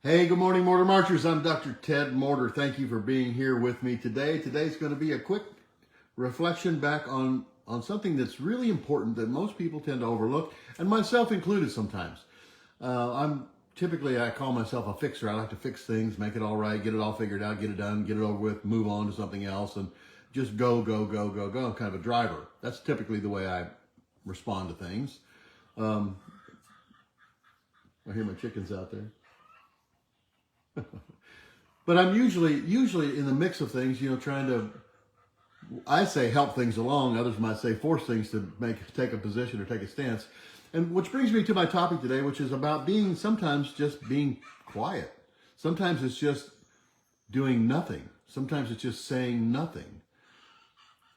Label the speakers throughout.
Speaker 1: Hey, good morning, Morter Marchers. I'm Dr. Ted Morter. Thank you for being here with me today. Today's going to be a quick reflection back on something that's really important that most people tend to overlook, and myself included sometimes. I call myself a fixer. I like to fix things, make it all right, get it all figured out, get it done, get it over with, move on to something else, and just go, go, go, go, go. I'm kind of a driver. That's typically the way I respond to things. I hear my chickens out there. But I'm usually in the mix of things, trying to, I say help things along. Others might say force things to take a position or take a stance. And which brings me to my topic today, which is about sometimes just being quiet. Sometimes it's just doing nothing. Sometimes it's just saying nothing.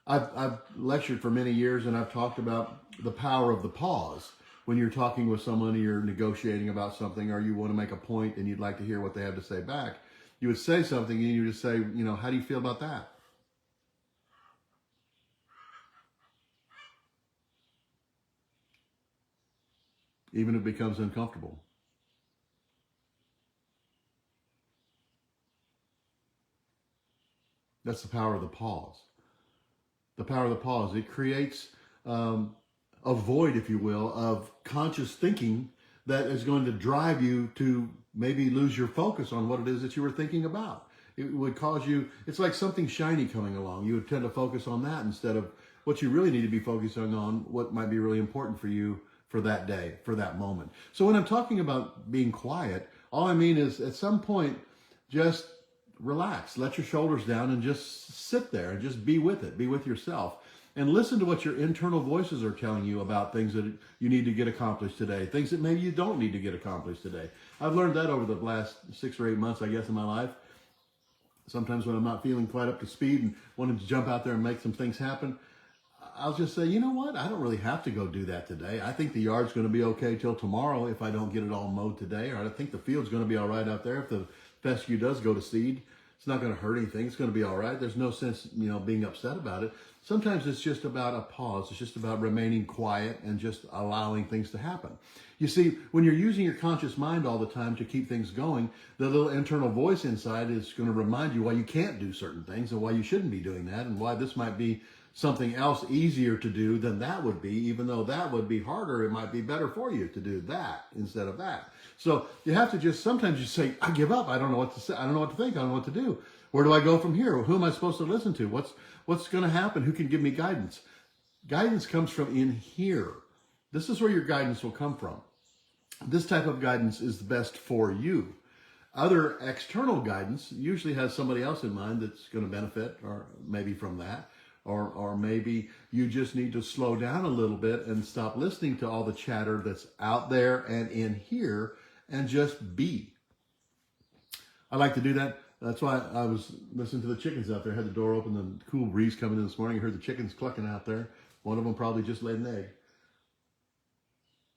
Speaker 1: I've lectured for many years, and I've talked about the power of the pause. When you're talking with someone, or you're negotiating about something, or you want to make a point and you'd like to hear what they have to say back, you would say something and you would just say, how do you feel about that? Even if it becomes uncomfortable. That's the power of the pause. The power of the pause. It creates a void, if you will, of conscious thinking that is going to drive you to maybe lose your focus on what it is that you were thinking about. It would cause you, it's like something shiny coming along. You would tend to focus on that instead of what you really need to be focusing on, what might be really important for you for that day, for that moment. So when I'm talking about being quiet, all I mean is at some point, just relax, let your shoulders down and just sit there and just be with it, be with yourself. And listen to what your internal voices are telling you about things that you need to get accomplished today, things that maybe you don't need to get accomplished today. I've learned that over the last 6 or 8 months, I guess, in my life. Sometimes when I'm not feeling quite up to speed and wanting to jump out there and make some things happen, I'll just say, you know what? I don't really have to go do that today. I think the yard's going to be okay till tomorrow if I don't get it all mowed today. Or I think the field's going to be all right out there if the fescue does go to seed. It's not going to hurt anything. It's going to be all right. There's no sense, being upset about it. Sometimes it's just about a pause. It's just about remaining quiet and just allowing things to happen. You see, when you're using your conscious mind all the time to keep things going, the little internal voice inside is going to remind you why you can't do certain things and why you shouldn't be doing that and why this might be something else easier to do than that would be. Even though that would be harder, it might be better for you to do that instead of that. So you have to sometimes you say, I give up. I don't know what to say. I don't know what to think. I don't know what to do. Where do I go from here? Who am I supposed to listen to? What's going to happen? Who can give me guidance? Guidance comes from in here. This is where your guidance will come from. This type of guidance is the best for you. Other external guidance usually has somebody else in mind that's going to benefit, or maybe from that. Or maybe you just need to slow down a little bit and stop listening to all the chatter that's out there and in here and just be. I like to do that. That's why I was listening to the chickens out there. I had the door open and the cool breeze coming in this morning. I heard the chickens clucking out there. One of them probably just laid an egg.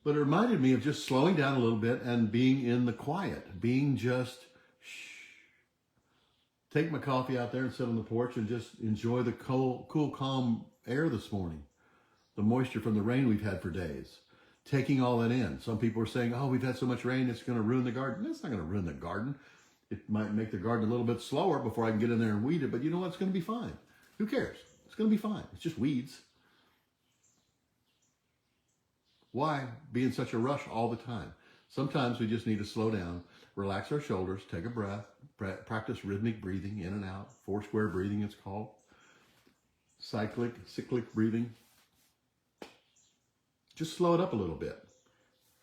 Speaker 1: But it reminded me of just slowing down a little bit and being in the quiet, being just shh. Take my coffee out there and sit on the porch and just enjoy the cool, calm air this morning. The moisture from the rain we've had for days. Taking all that in. Some people are saying, oh, we've had so much rain, it's going to ruin the garden. It's not going to ruin the garden. It might make the garden a little bit slower before I can get in there and weed it, but you know what? It's going to be fine. Who cares? It's going to be fine. It's just weeds. Why be in such a rush all the time? Sometimes we just need to slow down, relax our shoulders, take a breath, practice rhythmic breathing in and out, 4-square breathing it's called, cyclic breathing. Just slow it up a little bit.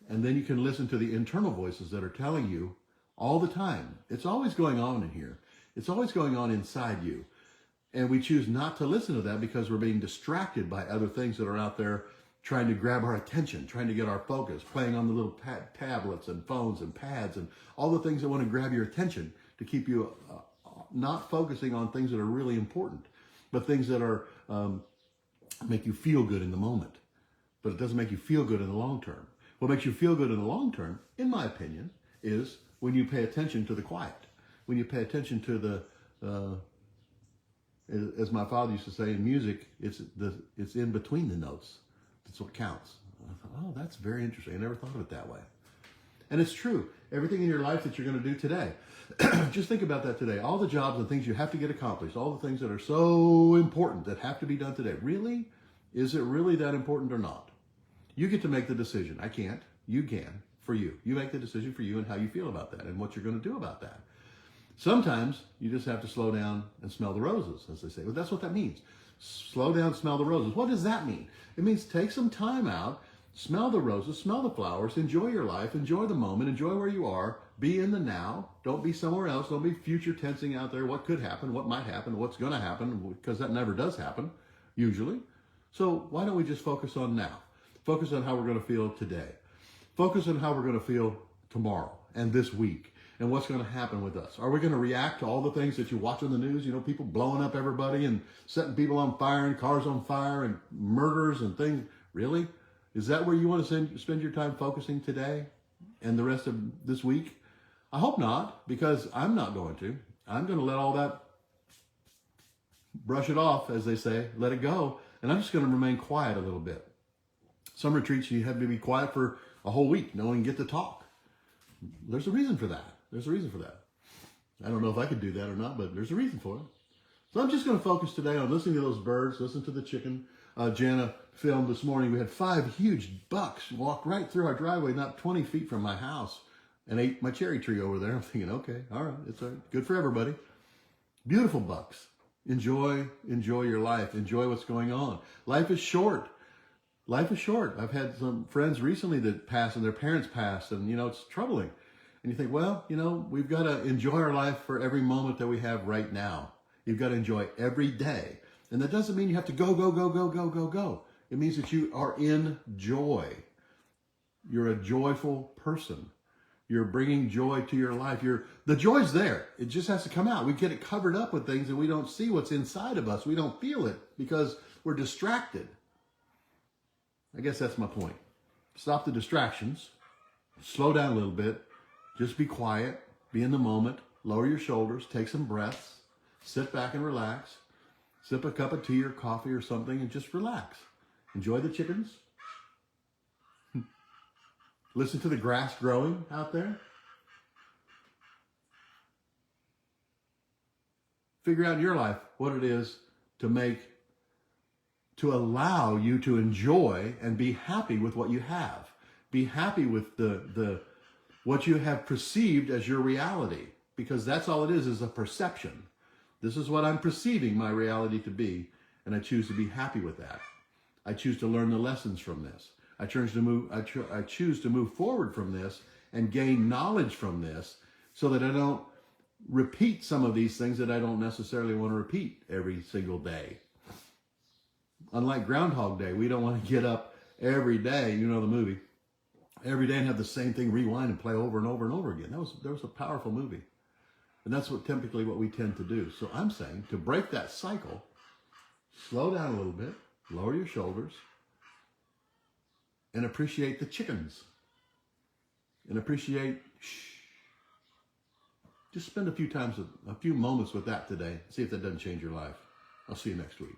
Speaker 1: And then you can listen to the internal voices that are telling you all the time. It's always going on in here. It's always going on inside you. And we choose not to listen to that because we're being distracted by other things that are out there trying to grab our attention, trying to get our focus, playing on the little tablets and phones and pads and all the things that want to grab your attention to keep you not focusing on things that are really important, but things that are make you feel good in the moment. But it doesn't make you feel good in the long term. What makes you feel good in the long term, in my opinion, is when you pay attention to the quiet, when you pay attention to the, as my father used to say in music, it's in between the notes. That's what counts. I thought, oh, that's very interesting. I never thought of it that way. And it's true. Everything in your life that you're going to do today, just think about that today. All the jobs and things you have to get accomplished, all the things that are so important that have to be done today. Really? Is it really that important or not? You get to make the decision. I can't. You can for you. You make the decision for you and how you feel about that and what you're going to do about that. Sometimes you just have to slow down and smell the roses, as they say. Well, that's what that means. Slow down, smell the roses. What does that mean? It means take some time out, smell the roses, smell the flowers, enjoy your life, enjoy the moment, enjoy where you are, be in the now. Don't be somewhere else. Don't be future tensing out there what could happen, what might happen, what's going to happen, because that never does happen, usually. So why don't we just focus on now? Focus on how we're going to feel today. Focus on how we're going to feel tomorrow and this week and what's going to happen with us. Are we going to react to all the things that you watch on the news? You know, people blowing up everybody and setting people on fire and cars on fire and murders and things. Really? Is that where you want to spend your time focusing today and the rest of this week? I hope not, because I'm not going to. I'm going to let all that brush it off, as they say, let it go. And I'm just going to remain quiet a little bit. Some retreats, you have to be quiet for a whole week. No one can get to talk. There's a reason for that. There's a reason for that. I don't know if I could do that or not, but there's a reason for it. So I'm just going to focus today on listening to those birds, listen to the chicken. Jana filmed this morning. We had 5 huge bucks walk right through our driveway, not 20 feet from my house, and ate my cherry tree over there. I'm thinking, okay, all right, it's all right. Good for everybody. Beautiful bucks. Enjoy your life. Enjoy what's going on. Life is short. Life is short. I've had some friends recently that passed and their parents passed, and, it's troubling. And you think, well, we've got to enjoy our life for every moment that we have right now. You've got to enjoy every day. And that doesn't mean you have to go, go, go, go, go, go, go. It means that you are in joy. You're a joyful person. You're bringing joy to your life. The joy's there. It just has to come out. We get it covered up with things and we don't see what's inside of us. We don't feel it because we're distracted. I guess that's my point. Stop the distractions. Slow down a little bit. Just be quiet. Be in the moment. Lower your shoulders. Take some breaths. Sit back and relax. Sip a cup of tea or coffee or something and just relax. Enjoy the chickens. Listen to the grass growing out there. Figure out in your life what it is to allow you to enjoy and be happy with what you have. Be happy with what you have perceived as your reality, because that's all it is a perception. This is what I'm perceiving my reality to be, and I choose to be happy with that. I choose to learn the lessons from this. I choose to move forward from this and gain knowledge from this so that I don't repeat some of these things that I don't necessarily want to repeat every single day. Unlike Groundhog Day, we don't want to get up every day, the movie, every day and have the same thing rewind and play over and over and over again. That was a powerful movie. And that's typically what we tend to do. So I'm saying to break that cycle, slow down a little bit, lower your shoulders, and appreciate the chickens. And appreciate, just spend a few moments with that today. See if that doesn't change your life. I'll see you next week.